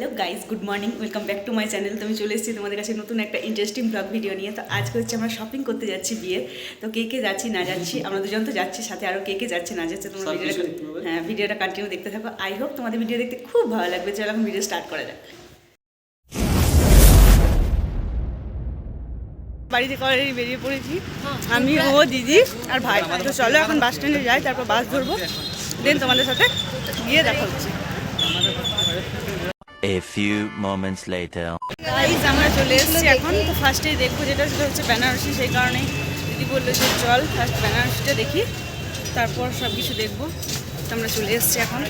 Hello guys, good morning, welcome back to my channel. তো আমি চলে এসেছি তোমাদের কাছে নতুন একটা ইন্টারেস্টিং ব্লগ ভিডিও নিয়ে। তো আজকে হচ্ছে আমরা শপিং করতে যাচ্ছি বিয়ের। তো কে কে যাচ্ছি না যাচ্ছি, আমরা দুজন তো যাচ্ছি, সাথে আরও কে কে যাচ্ছে না যাচ্ছে তোমরা ভিডিওটা কন্টিনিউ দেখতে থাকো। আই হোপ তোমাদের ভিডিও দেখতে খুব ভালো লাগবে। চলো এখন ভিডিও স্টার্ট করা যাক। বাড়িতে করে বেরিয়ে পড়েছি আমি, ও, দিদি আর ভাই। তো চলো এখন বাস স্ট্যান্ডে যাই, তারপর বাস ধরবো, দেন তোমাদের সাথে গিয়ে দেখা হচ্ছে। A few moments later. Guys আমরা চলে এসেছি এখন। তো ফার্স্টেই দেখবো যেটা সেটা হচ্ছে বেনারসি। সেই কারণেই দিদি বললো যে চল ফার্স্ট বেনারসিটা দেখি, তারপর সব কিছু দেখবো। তো আমরা চলে এসেছি এখন।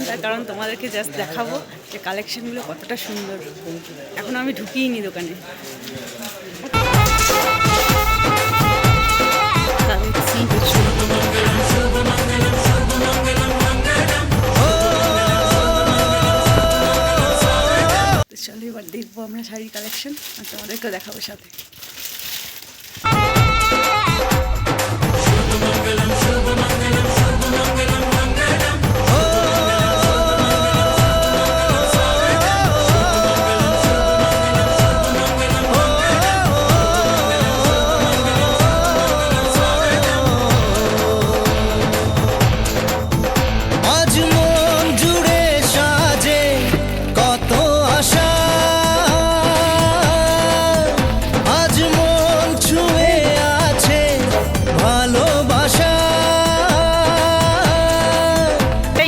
তার কারণ তোমাদেরকে জাস্ট দেখাবো যে কালেকশনগুলো কতটা সুন্দর। এখন আমি ঢুকিয়ে নি দোকানে। চলো এবার দেখবো আমরা শাড়ির কালেকশন, আর তোমাদেরকেও দেখাবো সাথে।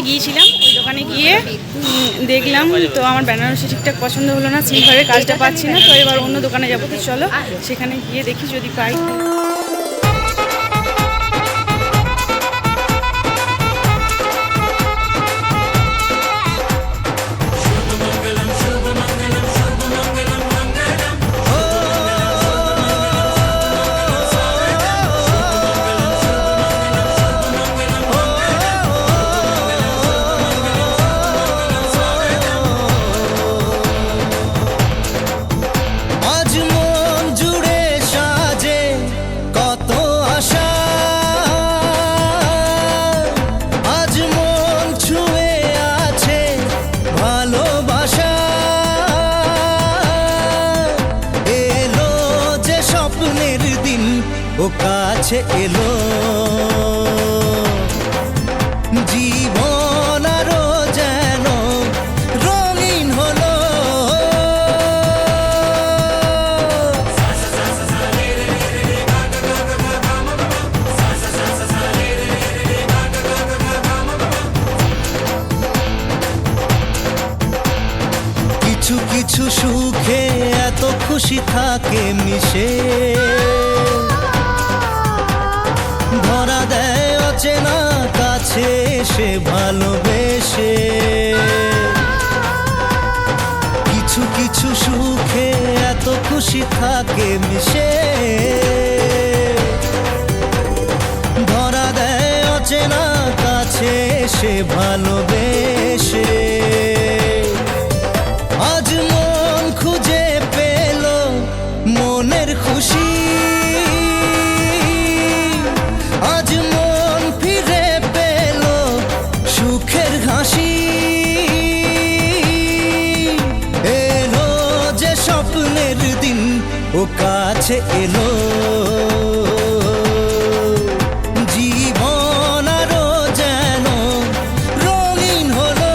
গিয়েছিলাম ওই দোকানে গিয়ে দেখলাম, তো আমার বেনারসি ঠিকঠাক পছন্দ হলো না, সিলভারের কাজটা পাচ্ছি না। তো এবার অন্য দোকানে যাবো। তো চলো সেখানে গিয়ে দেখি যদি পাই। ও কাছে এলো জীবন আরো যেন রঙিন হলো। কিছু কিছু সুখে এত খুশি থাকে মিশে, ধরা দেয় অচেনা কাছে সে ভালোবেসে। কিছু কিছু সুখে এত খুশি থাকে মিশে, ধরা দেয় অচেনা কাছে সে ভালোবেসে। আজ মন খুঁজে পেল মনের খুশি, আজ মন ফিরে পেল সুখের হাসি। এলো যে স্বপ্নের দিন ও কাছে এলো, জীবন আরো যেন রঙিন হলো।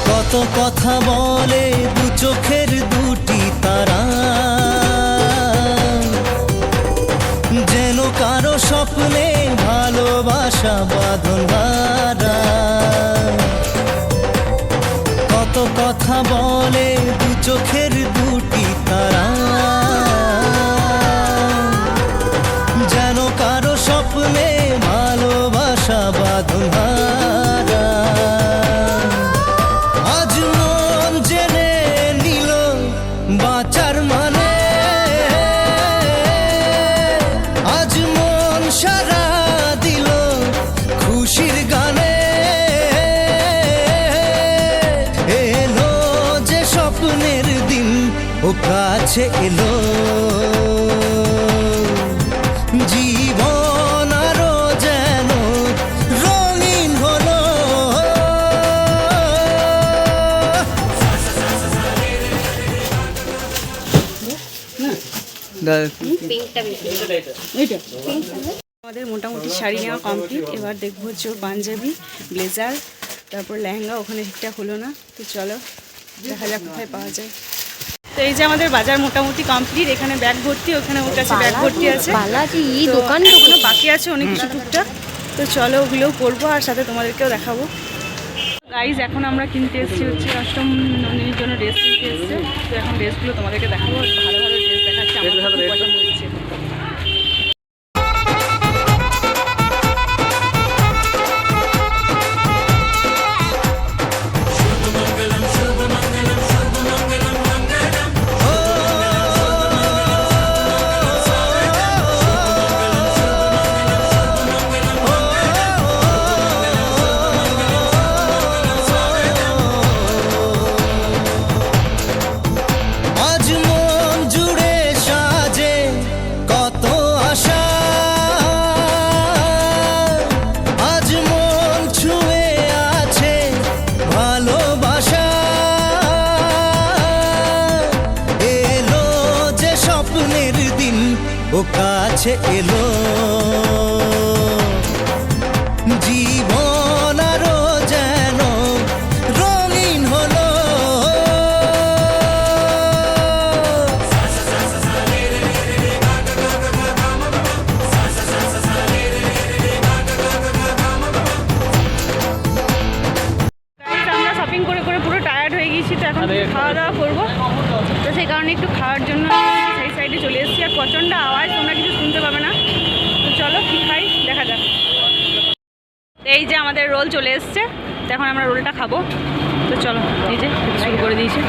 কত কথা বলে দু চোখের দুটি তারা, যেন কারো স্বপ্নে ভালোবাসা বাঁধন হারা। কত কথা বলে দু চোখের দুটি তারা, যেন কারো স্বপ্নে ভালোবাসা বাঁধন হারা। আজ মন জেনে নিল বাঁচার মানে, আজ মন সারা দিল খুশির গানে। এলো যে স্বপ্নের দিন ও কাছে এলো, জীবন আরো যেন রঙিন হলো। আমাদের মোটামুটি শাড়ি নেওয়া কমপ্লিট। এবার দেখবো হচ্ছে ওর পাঞ্জাবি, ব্লেজার, তারপর লেহেঙ্গা। ওখানে ঠিকঠাক হলো না, তো চলো দেখা যাক কোথায় পাওয়া যায়। তো এই যে আমাদের বাজার মোটামুটি কমপ্লিট। এখানে ব্যাগ ভর্তি, ওখানে ওর কাছে ব্যাগ ভর্তি আছে। দোকান এখনো বাকি আছে অনেক কিছু টুকটাক, তো চলো ওগুলোও করবো আর সাথে তোমাদেরকেও দেখাবো। গাইজ এখন আমরা কিনতে এসেছি হচ্ছে অষ্টম নন্দিনীর জন্য ড্রেস কিনতে এসেছে। তো এখন ড্রেসগুলো তোমাদেরকে দেখাবো, ভালো ভালো ড্রেস দেখাচ্ছে, আমার খুব পছন্দ হচ্ছে। আজ মন জুড়ে সাজে কত আশা, আজ মন ছুঁয়ে আছে ভালোবাসা। এলো যে স্বপ্নের দিন ও কাছে এলো, জীবন আরো যেন রঙিন হলো। Guys, আমরা শপিং করে করে পুরো টায়ার্ড হয়ে গেছি, তো এখন খাওয়া দাওয়া করবো। তো সেই কারণে একটু খাওয়ার জন্য সেই সাইডে চলে এসেছি। আর প্রচণ্ড আওয়াজ, তোমরা কিছু শুনতে পাবে না। তো চলো কি খাই দেখা যাক। এই যে আমাদের রোল চলে এসছে, তো এখন আমরা রোলটা খাবো। তো চলো, এই যে শুরু করে দিয়েছি।